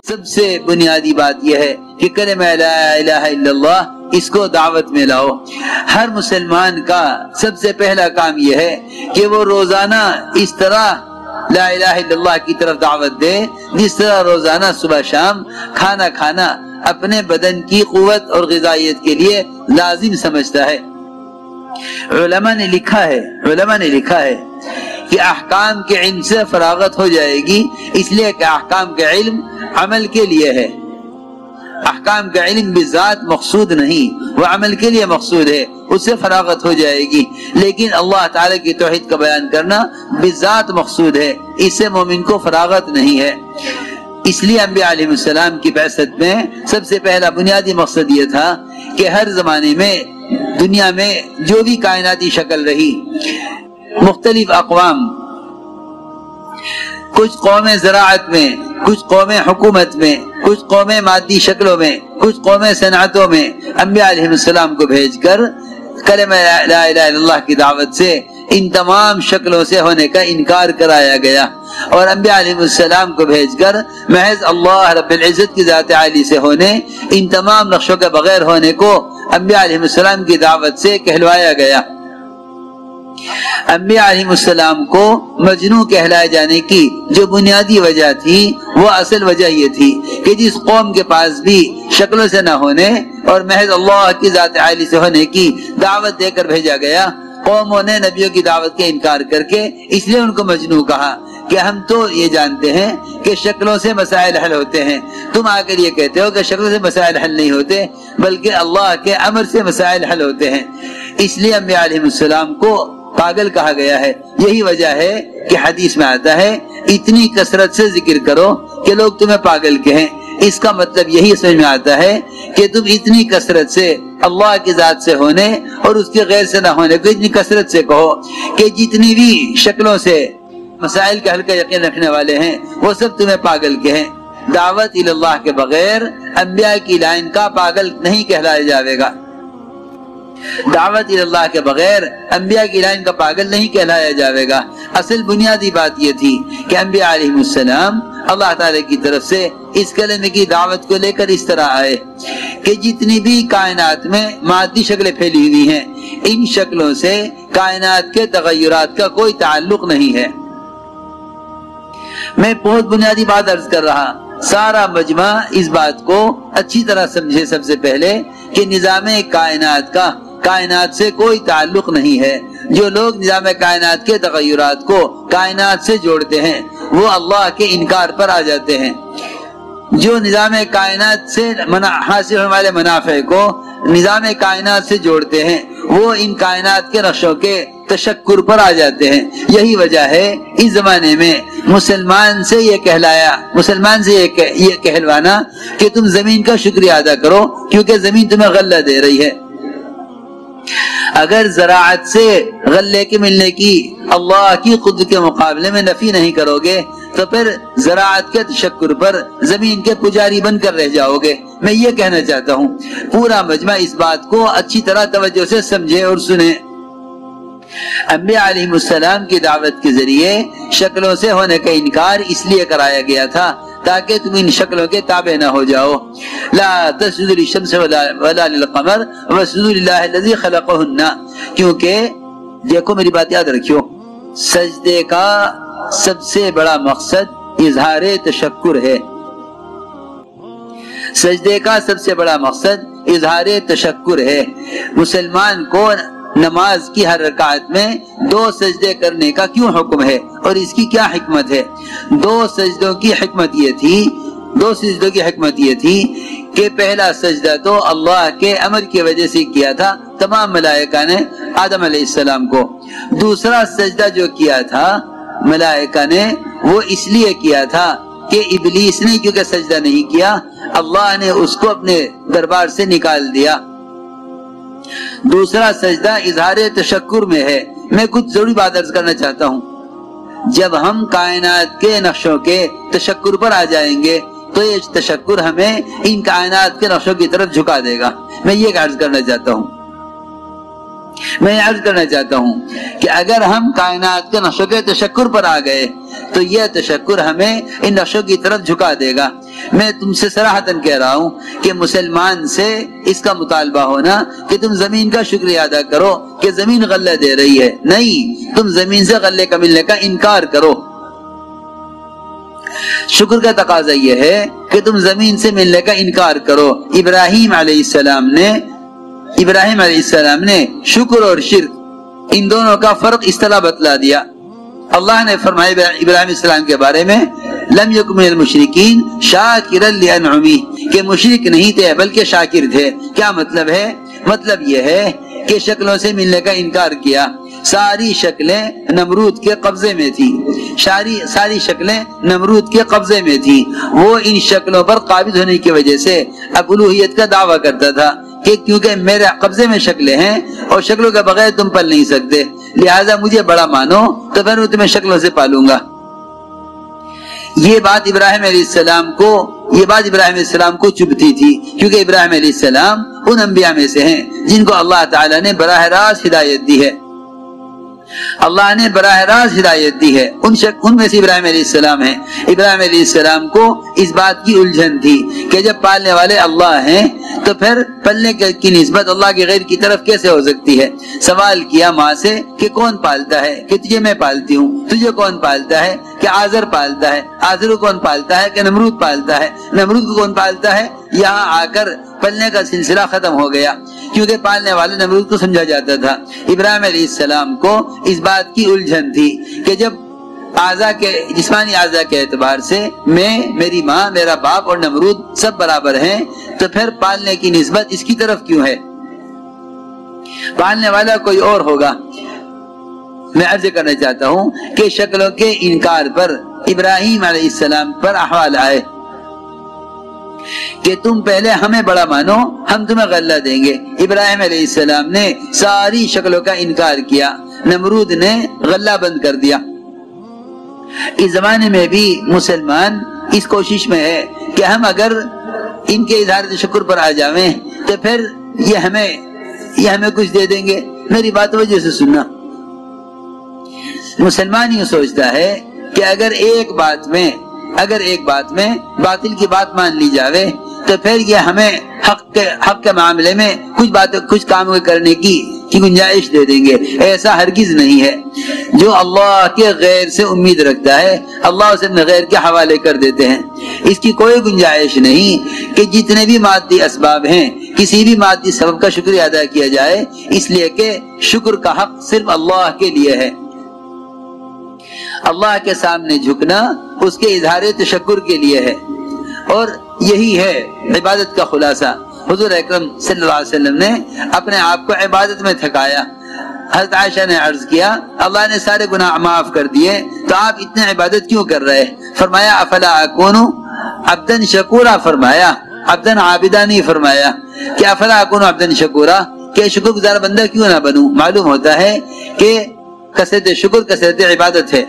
سب سے بنیادی بات یہ ہے کہ کلمہ لا الہ الا اللہ اس کو دعوت میں لاؤ۔ ہر مسلمان کا سب سے پہلا کام یہ ہے کہ وہ روزانہ اس طرح لا الہ الا اللہ کی طرف دعوت دے جس طرح روزانہ صبح شام کھانا کھانا اپنے بدن کی قوت اور غذائیت کے لیے لازم سمجھتا ہے۔ علماء نے لکھا ہے کہ احکام کے علم سے فراغت ہو جائے گی، اس لیے کہ احکام کا علم عمل کے لیے ہے۔ احکام کا علم بذات مقصود نہیں، وہ عمل کے لیے مقصود ہے، اس سے فراغت ہو جائے گی۔ لیکن اللہ تعالیٰ کی توحید کا بیان کرنا بذات مقصود ہے، اس سے مومن کو فراغت نہیں ہے۔ اس لیے انبیاء علیہ السلام کی بعثت میں سب سے پہلا بنیادی مقصد یہ تھا کہ ہر زمانے میں دنیا میں جو بھی کائناتی شکل رہی، مختلف اقوام، کچھ قومیں زراعت میں، کچھ قومیں حکومت میں، کچھ قومیں مادی شکلوں میں، کچھ قومیں صنعتوں میں، انبیاء علیہ السلام کو بھیج کر کلمہ لا الہ الا اللہ کی دعوت سے ان تمام شکلوں سے ہونے کا انکار کرایا گیا، اور انبیاء علیہ السلام کو بھیج کر محض اللہ رب العزت کی ذات عالی سے ہونے، ان تمام نقشوں کے بغیر ہونے کو انبیاء علیہ السلام کی دعوت سے کہلوایا گیا۔ انبیاء علیہ السلام کو مجنو کہلائے جانے کی جو بنیادی وجہ تھی، وہ اصل وجہ یہ تھی کہ جس قوم کے پاس بھی شکلوں سے نہ ہونے اور محض اللہ کی ذات عالی سے ہونے کی دعوت دے کر بھیجا گیا، قوموں نے نبیوں کی دعوت کے انکار کر کے اس لیے ان کو مجنو کہا کہ ہم تو یہ جانتے ہیں کہ شکلوں سے مسائل حل ہوتے ہیں، تم آ کر یہ کہتے ہو کہ شکلوں سے مسائل حل نہیں ہوتے بلکہ اللہ کے امر سے مسائل حل ہوتے ہیں۔ اس لیے انبیاء علیہ السلام کو پاگل کہا گیا ہے۔ یہی وجہ ہے کہ حدیث میں آتا ہے اتنی کثرت سے ذکر کرو کہ لوگ تمہیں پاگل کہیں۔ اس کا مطلب یہی سمجھ میں آتا ہے کہ تم اتنی کثرت سے اللہ کی ذات سے ہونے اور اس کے غیر سے نہ ہونے کو اتنی کثرت سے کہو کہ جتنی بھی شکلوں سے مسائل کا حل کا یقین رکھنے والے ہیں وہ سب تمہیں پاگل کہیں۔ دعوت اللہ کے بغیر انبیاء کی لائن کا پاگل نہیں کہلایا جاوے گا، دعوت اللہ کے بغیر انبیاء کی لائن کا پاگل نہیں کہلایا جاوے گا۔ اصل بنیادی بات یہ تھی کہ انبیاء علیہ السلام اللہ تعالی کی طرف سے اس کلمے کی دعوت کو لے کر اس طرح آئے کہ جتنی بھی کائنات میں مادی شکلیں پھیلی ہوئی ہیں، ان شکلوں سے کائنات کے تغیرات کا کوئی تعلق نہیں ہے۔ میں بہت بنیادی بات عرض کر رہا، سارا مجمع اس بات کو اچھی طرح سمجھے۔ سب سے پہلے کہ نظام کائنات کا کائنات سے کوئی تعلق نہیں ہے۔ جو لوگ نظام کائنات کے تغیرات کو کائنات سے جوڑتے ہیں وہ اللہ کے انکار پر آ جاتے ہیں۔ جو نظام کائنات سے حاصل ہونے والے منافع کو نظام کائنات سے جوڑتے ہیں وہ ان کائنات کے نقشوں کے تشکر پر آ جاتے ہیں۔ یہی وجہ ہے اس زمانے میں مسلمان سے یہ کہلوانا کہ تم زمین کا شکریہ ادا کرو کیونکہ زمین تمہیں غلہ دے رہی ہے۔ اگر زراعت سے غلے کے ملنے کی اللہ کی قدرت کے مقابلے میں نفی نہیں کرو گے تو پھر زراعت کے تشکر پر زمین کے پجاری بن کر رہ جاؤ گے۔ میں یہ کہنا چاہتا ہوں پورا مجمع اس بات کو اچھی طرح توجہ سے سمجھے اور سنے۔ انبیاء علیہ السلام کی دعوت کے ذریعے شکلوں سے ہونے کا انکار اس لیے کرایا گیا تھا تاکہ تم ان شکلوں کے تابع نہ ہو جاؤ۔ لا تسجدوا للشمس ولا للقمر واسجدوا للہ الذی خلقہن، کیونکہ دیکھو میری بات یاد رکھیو، سجدے کا سب سے بڑا مقصد اظہار تشکر ہے۔ سجدے کا سب سے بڑا مقصد اظہار تشکر ہے۔ مسلمان کو نماز کی ہر رکعت میں 2 سجدے کرنے کا کیوں حکم ہے اور اس کی کیا حکمت ہے؟ 2 سجدوں کی حکمت یہ تھی کہ پہلا سجدہ تو اللہ کے امر کی وجہ سے کیا تھا تمام ملائکہ نے آدم علیہ السلام کو۔ دوسرا سجدہ جو کیا تھا ملائکہ نے وہ اس لیے کیا تھا کہ ابلیس نے کیونکہ سجدہ نہیں کیا اللہ نے اس کو اپنے دربار سے نکال دیا۔ دوسرا سجدہ اظہار تشکر میں ہے۔ میں کچھ ضروری بات عرض کرنا چاہتا ہوں، جب ہم کائنات کے نقشوں کے تشکر پر آ جائیں گے تو یہ تشکر ہمیں ان کائنات کے نقشوں کی طرف جھکا دے گا۔ میں یہ عرض کرنا چاہتا ہوں میں عرض کرنا چاہتا ہوں کہ اگر ہم کائنات کے نقشوں کے تشکر پر آ گئے تو یہ تشکر ہمیں ان نقشوں کی طرف جھکا دے گا۔ میں تم سے صراحتاً کہہ رہا ہوں کہ مسلمان سے اس کا مطالبہ ہونا کہ تم زمین کا شکریہ ادا کرو کہ زمین غلہ دے رہی ہے، نہیں، تم زمین سے غلے کا ملنے کا انکار کرو۔ شکر کا تقاضا یہ ہے کہ تم زمین سے ملنے کا انکار کرو۔ ابراہیم علیہ السلام نے شکر اور شرک ان دونوں کا فرق اس طرح بتلا دیا۔ اللہ نے فرمایا ابراہیم علیہ السلام کے بارے میں لم یکن من المشرکین شاکرا لانعمہ، کہ مشرک نہیں تھے بلکہ شاکر تھے۔ کیا مطلب ہے؟ مطلب یہ ہے کہ شکلوں سے ملنے کا انکار کیا۔ ساری شکلیں نمرود کے قبضے میں تھی، ساری شکلیں نمرود کے قبضے میں تھی۔ وہ ان شکلوں پر قابض ہونے کی وجہ سے الوہیت کا دعویٰ کرتا تھا کہ کیونکہ میرے قبضے میں شکلیں ہیں اور شکلوں کے بغیر تم پل نہیں سکتے، لہذا مجھے بڑا مانو تو پھر میں تمہیں شکلوں سے پالوں گا۔ یہ بات ابراہیم علیہ السلام کو چبھتی تھی، کیونکہ ابراہیم علیہ السلام ان انبیاء میں سے ہیں جن کو اللہ تعالیٰ نے براہ راست ہدایت دی ہے۔ اللہ نے براہ راست ہدایت دی ہے، ان میں سے ابراہیم علیہ السلام ہیں۔ ابراہیم علیہ السلام کو اس بات کی الجھن تھی کہ جب پالنے والے اللہ ہیں تو پھر پلنے کی نسبت اللہ کے غیر کی طرف کیسے ہو سکتی ہے۔ سوال کیا ماں سے کہ کون پالتا ہے؟ کہ تجھے میں پالتی ہوں۔ تجھے کون پالتا ہے؟ کہ آزر پالتا ہے۔ آزر کو کون پالتا ہے؟ کہ نمرود پالتا ہے۔ نمرود کو کون پالتا ہے؟ یہاں آ کر پلنے کا سلسلہ ختم ہو گیا، کیونکہ پالنے والے نمرود کو سمجھا جاتا تھا۔ ابراہیم علیہ السلام کو اس بات کی الجھن تھی کہ جب جسمانی اعضاء کے اعتبار سے میں، میری ماں، میرا باپ اور نمرود سب برابر ہیں، تو پھر پالنے کی نسبت اس کی طرف کیوں ہے؟ پالنے والا کوئی اور ہوگا۔ میں عرض کرنا چاہتا ہوں کہ شکلوں کے انکار پر ابراہیم علیہ السلام پر احوال آئے کہ تم پہلے ہمیں بڑا مانو، ہم تمہیں غلہ دیں گے۔ ابراہیم علیہ السلام نے ساری شکلوں کا انکار کیا، نمرود نے غلہ بند کر دیا۔ اس زمانے میں بھی مسلمان اس کوشش میں ہے کہ ہم اگر ان کے اظہار شکر پر آ جاویں تو پھر یہ ہمیں کچھ دے دیں گے۔ میری بات وجہ سے سننا، مسلمان یہ سوچتا ہے کہ اگر ایک بات میں باطل کی بات مان لی جاوے تو پھر یہ ہمیں حق کے معاملے میں کچھ کام کرنے کی گنجائش دے دیں گے۔ ایسا ہرگز نہیں ہے۔ جو اللہ کے غیر سے امید رکھتا ہے اللہ اسے اپنے غیر کے حوالے کر دیتے ہیں۔ اس کی کوئی گنجائش نہیں کہ جتنے بھی مادی اسباب ہیں کسی بھی مادی سبب کا شکریہ ادا کیا جائے، اس لیے کہ شکر کا حق صرف اللہ کے لیے ہے۔ اللہ کے سامنے جھکنا اس کے اظہار تشکر کے لیے ہے، اور یہی ہے عبادت کا خلاصہ۔ حضور اکرم صلی اللہ علیہ وسلم نے اپنے آپ کو عبادت میں تھکایا۔ حضرت عائشہ نے عرض کیا اللہ نے سارے گناہ معاف کر دیے تو آپ اتنے عبادت کیوں کر رہے؟ فرمایا افلا اکون عبدا شکورا، فرمایا عبدا عابدا نہیں فرمایا کہ افلا اکون عبدا شکورا، کہ شکر گزار بندہ کیوں نہ بنوں۔ معلوم ہوتا ہے کہ کثرت شکر کثرت عبادت ہے،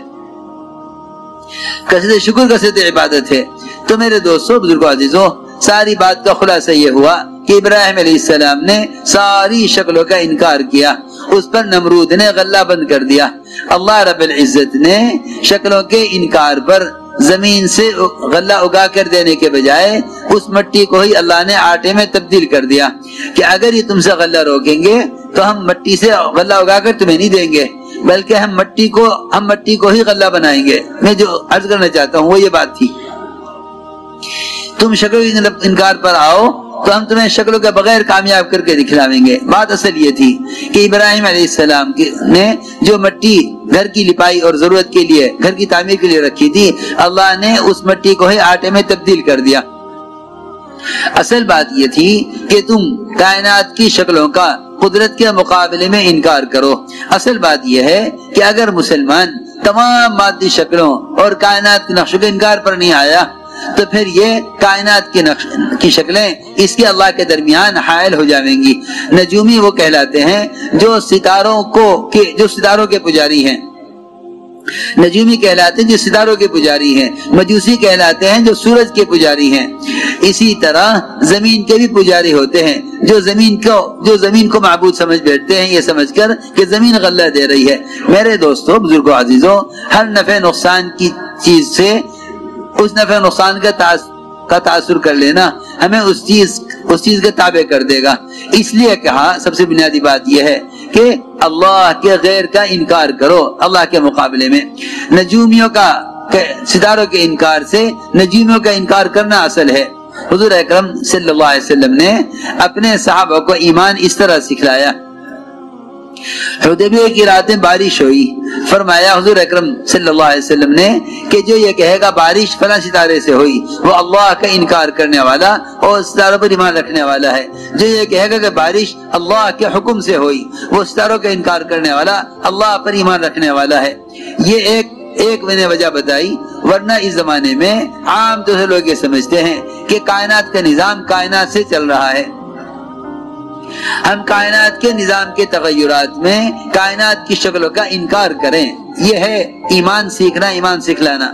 کثرت شکر کثرت عبادت ہے۔ تو میرے دوستو، بزرگوں، عزیزوں، ساری بات کا خلاصہ یہ ہوا کہ ابراہیم علیہ السلام نے ساری شکلوں کا انکار کیا، اس پر نمرود نے غلہ بند کر دیا۔ اللہ رب العزت نے شکلوں کے انکار پر زمین سے غلہ اگا کر دینے کے بجائے اس مٹی کو ہی اللہ نے آٹے میں تبدیل کر دیا کہ اگر یہ تم سے غلہ روکیں گے تو ہم مٹی سے غلہ اگا کر تمہیں نہیں دیں گے، بلکہ ہم مٹی کو ہی غلہ بنائیں گے۔ میں جو عرض کرنا چاہتا ہوں وہ یہ بات تھی، تم شکلوں کے انکار پر آؤ تو ہم تمہیں شکلوں کے بغیر کامیاب کر کے دکھلاویں گے۔ بات اصل یہ تھی کہ ابراہیم علیہ السلام نے جو مٹی گھر کی لپائی اور ضرورت کے لیے، گھر کی تعمیر کے لیے رکھی تھی، اللہ نے اس مٹی کو ہی آٹے میں تبدیل کر دیا۔ اصل بات یہ تھی کہ تم کائنات کی شکلوں کا قدرت کے مقابلے میں انکار کرو۔ اصل بات یہ ہے کہ اگر مسلمان تمام مادی شکلوں اور کائنات کے نقشوں کے انکار پر نہیں آیا تو پھر یہ کائنات کی شکلیں اس کے اللہ کے درمیان حائل ہو جائیں گی۔ نجومی وہ کہلاتے ہیں جو ستاروں کے پجاری ہیں، نجومی کہلاتے ہیں جو ستاروں کے پجاری ہیں، مجوسی کہلاتے ہیں جو سورج کے پجاری ہیں۔ اسی طرح زمین کے بھی پجاری ہوتے ہیں جو زمین کو معبود سمجھ بیٹھتے ہیں، یہ سمجھ کر کہ زمین غلہ دے رہی ہے۔ میرے دوستو، بزرگوں، عزیزوں، ہر نفع نقصان کی چیز سے اس نفع نقصان کا تاثر کر لینا ہمیں اس چیز کے تابع کر دے گا۔ اس لیے کہا سب سے بنیادی بات یہ ہے کہ اللہ کے غیر کا انکار کرو اللہ کے مقابلے میں۔ نجومیوں کا، ستاروں کے انکار سے نجومیوں کا انکار کرنا اصل ہے۔ حضور اکرم صلی اللہ علیہ وسلم نے اپنے صحابہ کو ایمان اس طرح سکھلایا۔ حدیبیہ کی راتیں بارش ہوئی، فرمایا حضور اکرم صلی اللہ علیہ وسلم نے کہ جو یہ کہے گا بارش فلاں ستارے سے ہوئی، وہ اللہ کا انکار کرنے والا اور ستاروں پر ایمان رکھنے والا ہے۔ جو یہ کہے گا کہ بارش اللہ کے حکم سے ہوئی، وہ ستاروں کا انکار کرنے والا اللہ پر ایمان رکھنے والا ہے۔ یہ ایک میں نے وجہ بتائی، ورنہ اس زمانے میں عام طور سے لوگ یہ سمجھتے ہیں کہ کائنات کا نظام کائنات سے چل رہا ہے۔ ہم کائنات کے نظام کے تغیرات میں کائنات کی شکلوں کا انکار کریں، یہ ہے ایمان سیکھنا، ایمان سکھلانا۔